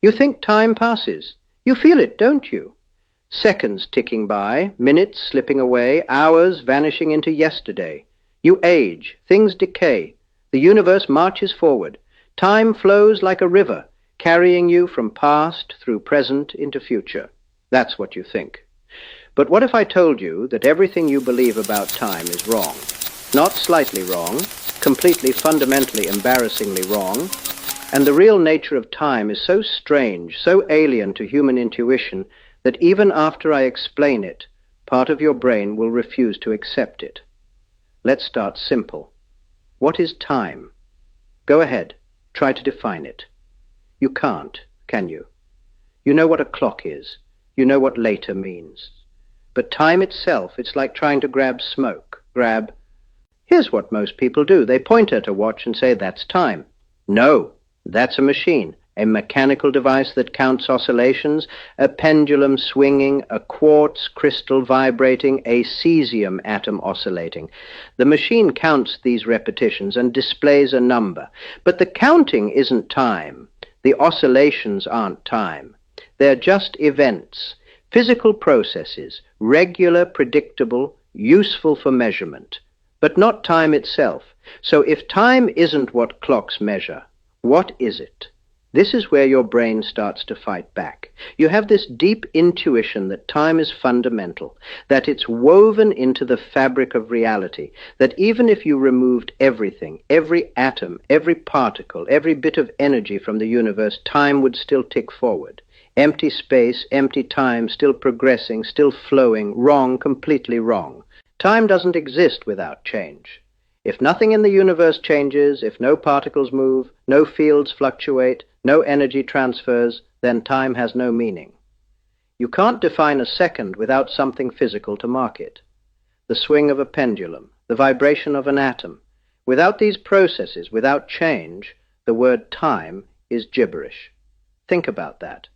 You think time passes. You feel it, don't you? Seconds ticking by, minutes slipping away, hours vanishing into yesterday. You age, things decay, the universe marches forward. Time flows like a river, carrying you from past through present into future. That's what you think. But what if I told you that everything you believe about time is wrong? Not slightly wrong, completely, fundamentally, embarrassingly wrong, and the real nature of time is so strange, so alien to human intuition, that even after I explain it, part of your brain will refuse to accept it. Let's start simple. What is time? Go ahead, try to define it. You can't, can you? You know what a clock is. You know what later means. But time itself, it's like trying to grab smoke. Here's what most people do. They point at a watch and say, that's time. No, that's a machine, a mechanical device that counts oscillations, a pendulum swinging, a quartz crystal vibrating, a cesium atom oscillating. The machine counts these repetitions and displays a number. But the counting isn't time. The oscillations aren't time. They're just events, physical processes, regular, predictable, useful for measurement, but not time itself. So if time isn't what clocks measure, what is it? This is where your brain starts to fight back. You have this deep intuition that time is fundamental, that it's woven into the fabric of reality, that even if you removed everything, every atom, every particle, every bit of energy from the universe, time would still tick forward. Empty space, empty time, still progressing, still flowing, wrong, completely wrong. Time doesn't exist without change. If nothing in the universe changes, if no particles move, no fields fluctuate, no energy transfers, then time has no meaning. You can't define a second without something physical to mark it. The swing of a pendulum, the vibration of an atom. Without these processes, without change, the word time is gibberish. Think about that.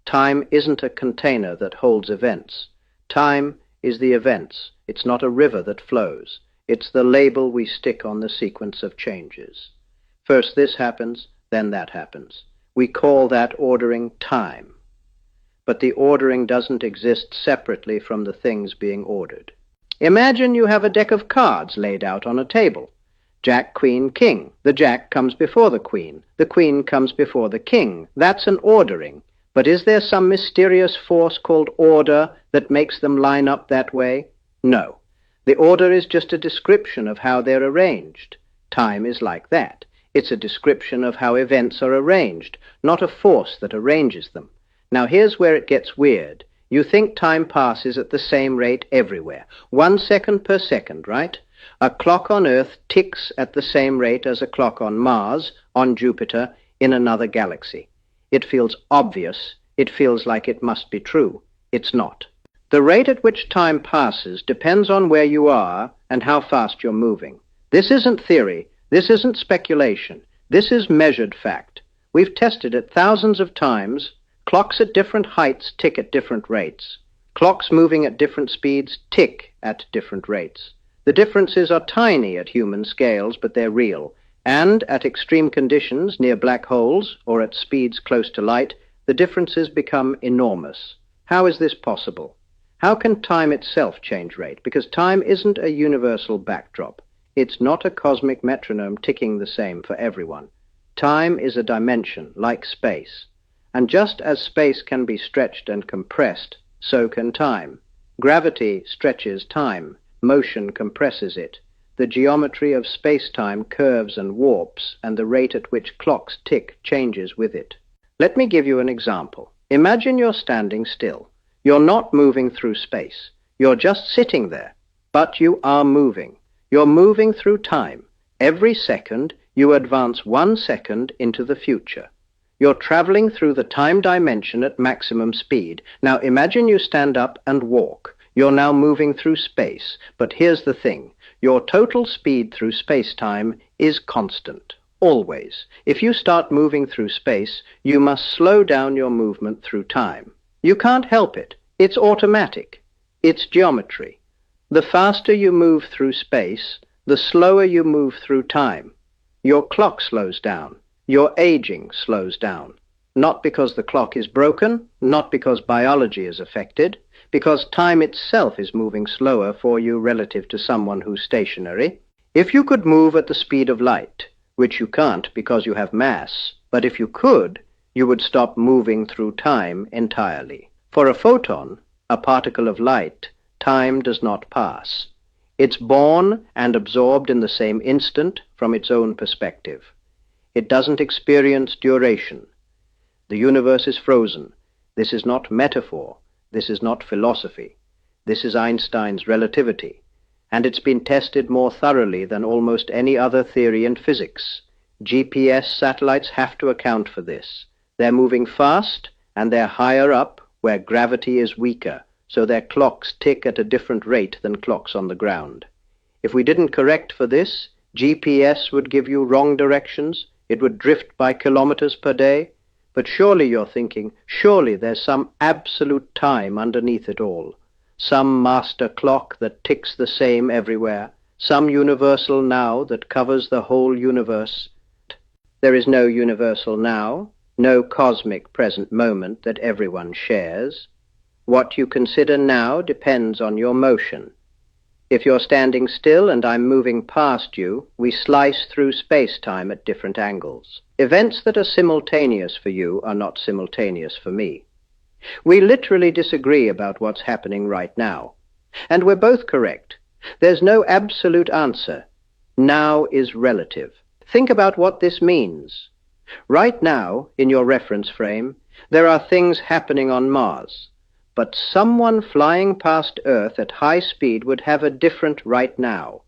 Time isn't a container that holds events. Time is the events. It's not a river that flows. It's the label we stick on the sequence of changes. First this happens, then that happens. We call that ordering time. But the ordering doesn't exist separately from the things being ordered. Imagine you have a deck of cards laid out on a table. Jack, Queen, King. The Jack comes before the Queen. The Queen comes before the King. That's an ordering. But is there some mysterious force called order that makes them line up that way? No. The order is just a description of how they're arranged. Time is like that. It's a description of how events are arranged, not a force that arranges them. Now here's where it gets weird. You think time passes at the same rate everywhere. 1 second per second, right? A clock on Earth ticks at the same rate as a clock on Mars, on Jupiter, in another galaxy. It feels obvious. It feels like it must be true. It's not. The rate at which time passes depends on where you are and how fast you're moving. This isn't theory. This isn't speculation. This is measured fact. We've tested it thousands of times. Clocks at different heights tick at different rates. Clocks moving at different speeds tick at different rates. The differences are tiny at human scales, but they're real. And at extreme conditions near black holes or at speeds close to light, the differences become enormous. How is this possible? How can time itself change rate? Because time isn't a universal backdrop. It's not a cosmic metronome ticking the same for everyone. Time is a dimension, like space. And just as space can be stretched and compressed, so can time. Gravity stretches time. Motion compresses it. The geometry of space-time curves and warps, and the rate at which clocks tick changes with it. Let me give you an example. Imagine you're standing still. You're not moving through space. You're just sitting there. But you are moving. You're moving through time. Every second, you advance 1 second into the future. You're traveling through the time dimension at maximum speed. Now imagine you stand up and walk. You're now moving through space. But here's the thing. Your total speed through space-time is constant, always. If you start moving through space, you must slow down your movement through time. You can't help it. It's automatic. It's geometry. The faster you move through space, the slower you move through time. Your clock slows down. Your aging slows down. Not because the clock is broken, not because biology is affected, because time itself is moving slower for you relative to someone who's stationary. If you could move at the speed of light, which you can't because you have mass, but if you could, you would stop moving through time entirely. For a photon, a particle of light, time does not pass. It's born and absorbed in the same instant from its own perspective. It doesn't experience duration. The universe is frozen. This is not metaphor. This is not philosophy. This is Einstein's relativity, and it's been tested more thoroughly than almost any other theory in physics. GPS satellites have to account for this. They're moving fast, and they're higher up where gravity is weaker, so their clocks tick at a different rate than clocks on the ground. If we didn't correct for this, GPS would give you wrong directions. It would drift by kilometers per day. But surely you're thinking, surely there's some absolute time underneath it all, some master clock that ticks the same everywhere, some universal now that covers the whole universe. There is no universal now, no cosmic present moment that everyone shares. What you consider now depends on your motion. If you're standing still and I'm moving past you, we slice through space-time at different angles. Events that are simultaneous for you are not simultaneous for me. We literally disagree about what's happening right now. And we're both correct. There's no absolute answer. Now is relative. Think about what this means. Right now, in your reference frame, there are things happening on Mars. But someone flying past Earth at high speed would have a different right now.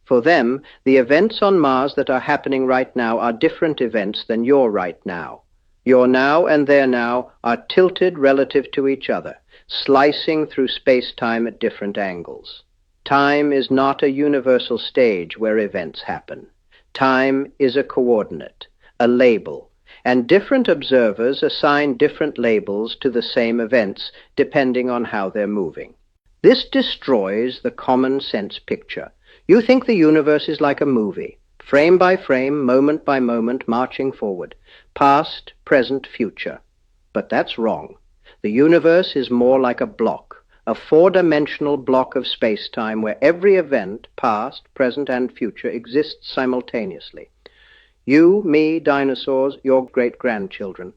For them, the events on Mars that are happening right now are different events than your right now. Your now and their now are tilted relative to each other, slicing through space-time at different angles. Time is not a universal stage where events happen. Time is a coordinate, a label, and different observers assign different labels to the same events depending on how they're moving. This destroys the common sense picture. You think the universe is like a movie, frame by frame, moment by moment, marching forward, past, present, future. But that's wrong. The universe is more like a block, a four-dimensional block of space-time where every event, past, present, and future, exists simultaneously. You, me, dinosaurs, your great-grandchildren.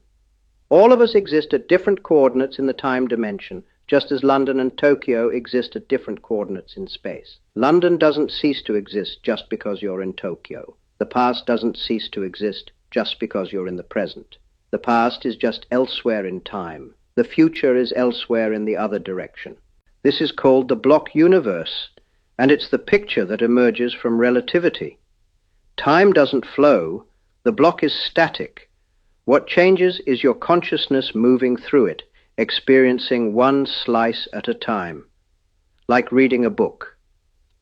All of us exist at different coordinates in the time dimension, just as London and Tokyo exist at different coordinates in space. London doesn't cease to exist just because you're in Tokyo. The past doesn't cease to exist just because you're in the present. The past is just elsewhere in time. The future is elsewhere in the other direction. This is called the block universe, and it's the picture that emerges from relativity. Time doesn't flow. The block is static. What changes is your consciousness moving through it, experiencing one slice at a time. Like reading a book.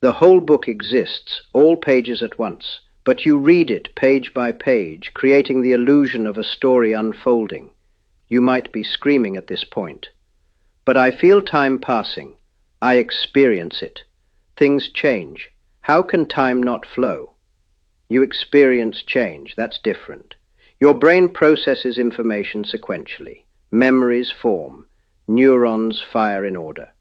The whole book exists, all pages at once, but you read it page by page, creating the illusion of a story unfolding. You might be screaming at this point. But I feel time passing. I experience it. Things change. How can time not flow? You experience change. That's different. Your brain processes information sequentially. Memories form. Neurons fire in order.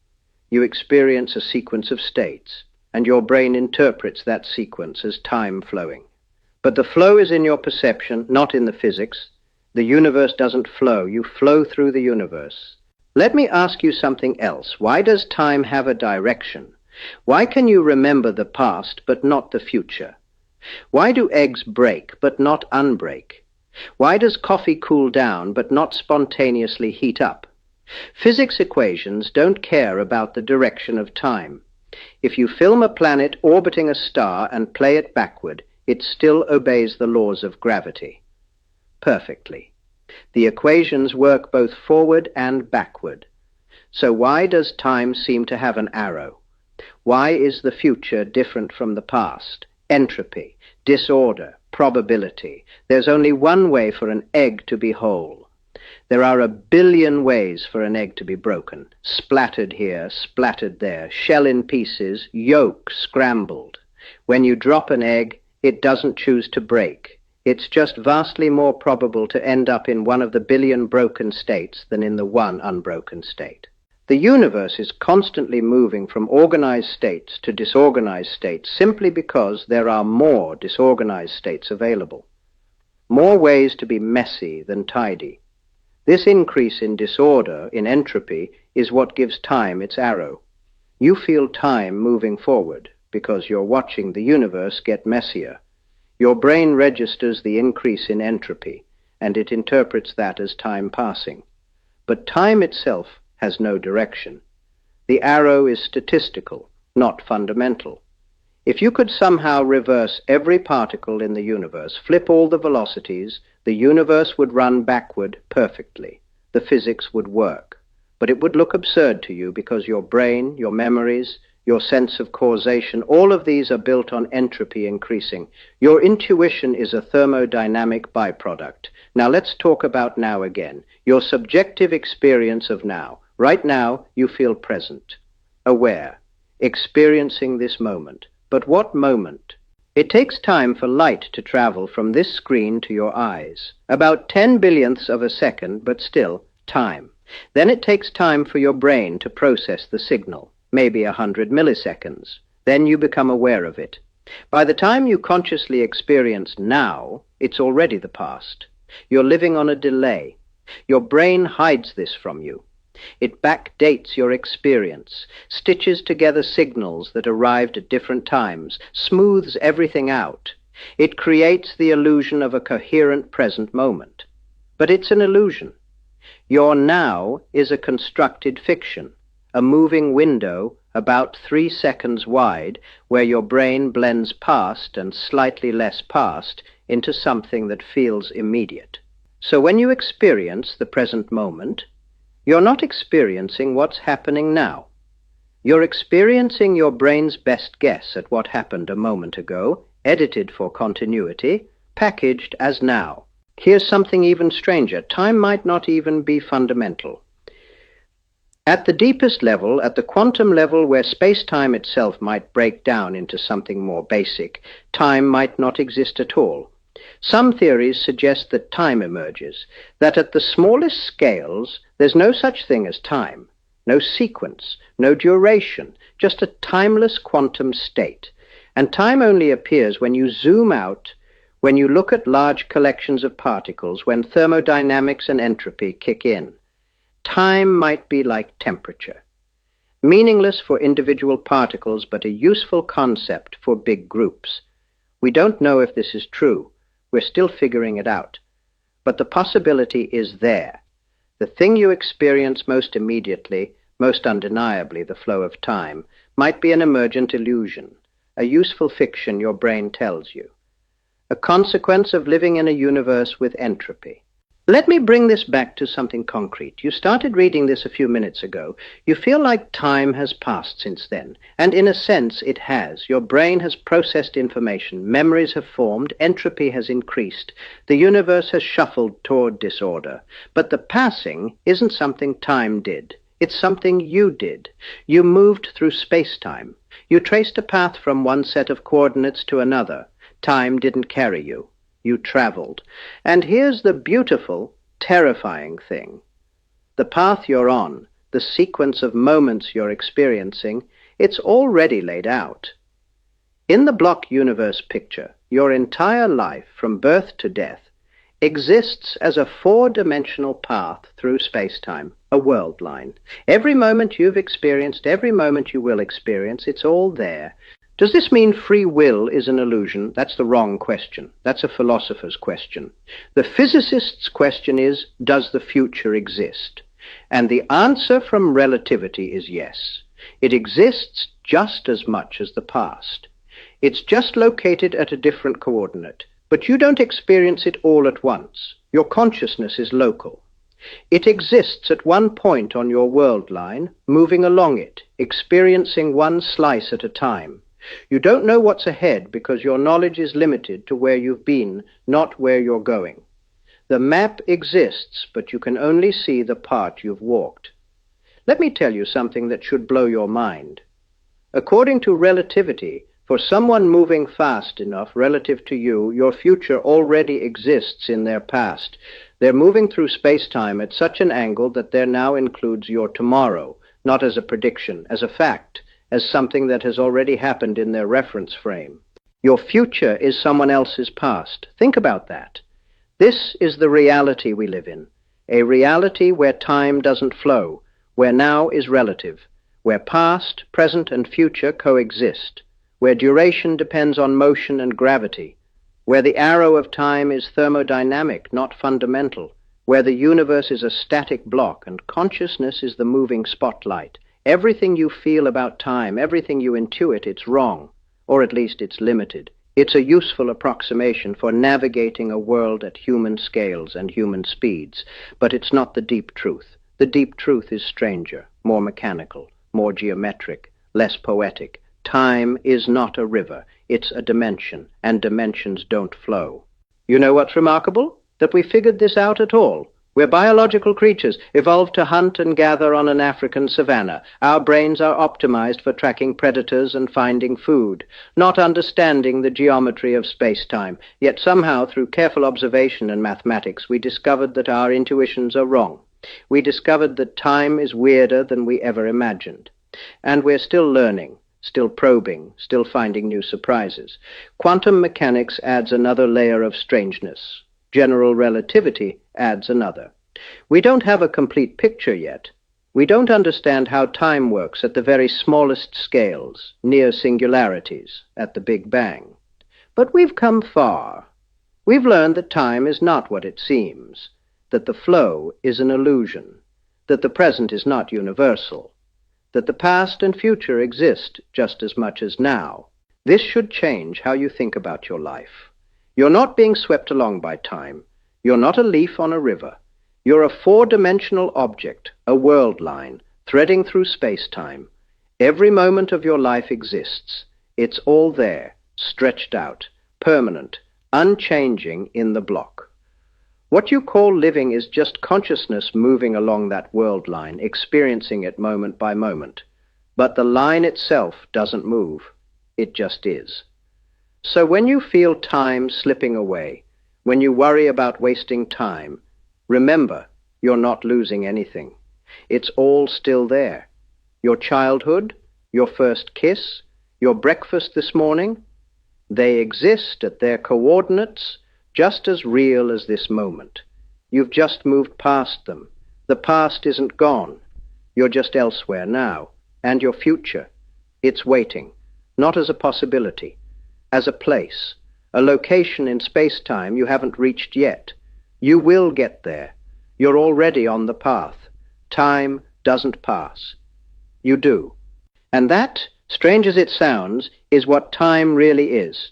You experience a sequence of states, and your brain interprets that sequence as time flowing. But the flow is in your perception, not in the physics. The universe doesn't flow. You flow through the universe. Let me ask you something else. Why does time have a direction? Why can you remember the past but not the future? Why do eggs break but not unbreak? Why does coffee cool down but not spontaneously heat up? Physics equations don't care about the direction of time. If you film a planet orbiting a star and play it backward, it still obeys the laws of gravity. Perfectly. The equations work both forward and backward. So why does time seem to have an arrow? Why is the future different from the past? Entropy, disorder, probability. There's only one way for an egg to be whole. There are 1 billion ways for an egg to be broken. Splattered here, splattered there, shell in pieces, yolk scrambled. When you drop an egg, it doesn't choose to break. It's just vastly more probable to end up in one of the billion broken states than in the one unbroken state. The universe is constantly moving from organized states to disorganized states simply because there are more disorganized states available. More ways to be messy than tidy. This increase in disorder, in entropy, is what gives time its arrow. You feel time moving forward because you're watching the universe get messier. Your brain registers the increase in entropy, and it interprets that as time passing. But time itself has no direction. The arrow is statistical, not fundamental. If you could somehow reverse every particle in the universe, flip all the velocities, the universe would run backward perfectly. The physics would work. But it would look absurd to you because your brain, your memories, your sense of causation, all of these are built on entropy increasing. Your intuition is a thermodynamic byproduct. Now let's talk about now again. Your subjective experience of now. Right now, you feel present, aware, experiencing this moment. But what moment? It takes time for light to travel from this screen to your eyes. About 10 billionths of a second, but still, time. Then it takes time for your brain to process the signal, maybe 100 milliseconds. Then you become aware of it. By the time you consciously experience now, it's already the past. You're living on a delay. Your brain hides this from you. It backdates your experience, stitches together signals that arrived at different times, smooths everything out. It creates the illusion of a coherent present moment. But it's an illusion. Your now is a constructed fiction, a moving window about 3 seconds wide where your brain blends past and slightly less past into something that feels immediate. So when you experience the present moment, you're not experiencing what's happening now. You're experiencing your brain's best guess at what happened a moment ago, edited for continuity, packaged as now. Here's something even stranger. Time might not even be fundamental. At the deepest level, at the quantum level where space-time itself might break down into something more basic, time might not exist at all. Some theories suggest that time emerges, that at the smallest scales there's no such thing as time, no sequence, no duration, just a timeless quantum state. And time only appears when you zoom out, when you look at large collections of particles, when thermodynamics and entropy kick in. Time might be like temperature, meaningless for individual particles, but a useful concept for big groups. We don't know if this is true. We're still figuring it out. But the possibility is there. The thing you experience most immediately, most undeniably, the flow of time, might be an emergent illusion, a useful fiction your brain tells you, a consequence of living in a universe with entropy. Let me bring this back to something concrete. You started reading this a few minutes ago. You feel like time has passed since then, and in a sense it has. Your brain has processed information, memories have formed, entropy has increased, the universe has shuffled toward disorder. But the passing isn't something time did. It's something you did. You moved through space-time. You traced a path from one set of coordinates to another. Time didn't carry you. You traveled. And here's the beautiful, terrifying thing. The path you're on, the sequence of moments you're experiencing, it's already laid out. In the block universe picture, your entire life, from birth to death, exists as a four-dimensional path through space-time, a world line. Every moment you've experienced, every moment you will experience, it's all there. Does this mean free will is an illusion? That's the wrong question. That's a philosopher's question. The physicist's question is, does the future exist? And the answer from relativity is yes. It exists just as much as the past. It's just located at a different coordinate, but you don't experience it all at once. Your consciousness is local. It exists at one point on your world line, moving along it, experiencing one slice at a time. You don't know what's ahead because your knowledge is limited to where you've been, not where you're going. The map exists, but you can only see the part you've walked. Let me tell you something that should blow your mind. According to relativity, For someone moving fast enough relative to you, your future already exists in their past. They're moving through space-time at such an angle that there now includes your tomorrow, not as a prediction, as a fact, as something that has already happened in their reference frame. Your future is someone else's past. Think about that. This is the reality we live in, a reality where time doesn't flow, where now is relative, where past, present, and future coexist, where duration depends on motion and gravity, where the arrow of time is thermodynamic, not fundamental, where the universe is a static block and consciousness is the moving spotlight. Everything you feel about time, everything you intuit, it's wrong, or at least it's limited. It's a useful approximation for navigating a world at human scales and human speeds, but it's not the deep truth. The deep truth is stranger, more mechanical, more geometric, less poetic. Time is not a river, it's a dimension, and dimensions don't flow. You know what's remarkable? That we figured this out at all. We're biological creatures, evolved to hunt and gather on an African savanna. Our brains are optimized for tracking predators and finding food, not understanding the geometry of space-time. Yet somehow, through careful observation and mathematics, we discovered that our intuitions are wrong. We discovered that time is weirder than we ever imagined. And we're still learning, still probing, still finding new surprises. Quantum mechanics adds another layer of strangeness. General relativity adds another. We don't have a complete picture yet. We don't understand how time works at the very smallest scales, near singularities, at the Big Bang. But we've come far. We've learned that time is not what it seems, that the flow is an illusion, that the present is not universal, that the past and future exist just as much as now. This should change how you think about your life. You're not being swept along by time. You're not a leaf on a river. You're a four-dimensional object, a world line, threading through space-time. Every moment of your life exists. It's all there, stretched out, permanent, unchanging in the block. What you call living is just consciousness moving along that world line, experiencing it moment by moment. But the line itself doesn't move. It just is. So when you feel time slipping away, when you worry about wasting time, remember, you're not losing anything. It's all still there. Your childhood, your first kiss, your breakfast this morning, they exist at their coordinates, just as real as this moment. You've just moved past them. The past isn't gone. You're just elsewhere now. And your future, it's waiting, not as a possibility, as a place, a location in space-time you haven't reached yet. You will get there. You're already on the path. Time doesn't pass. You do. And that, strange as it sounds, is what time really is.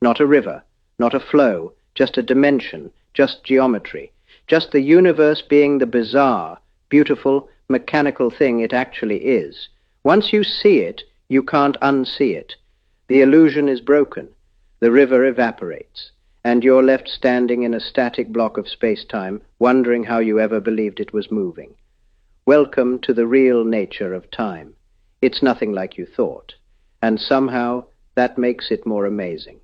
Not a river, not a flow, just a dimension, just geometry, just the universe being the bizarre, beautiful, mechanical thing it actually is. Once you see it, you can't unsee it. The illusion is broken, the river evaporates, and you're left standing in a static block of space-time, wondering how you ever believed it was moving. Welcome to the real nature of time. It's nothing like you thought, and somehow that makes it more amazing.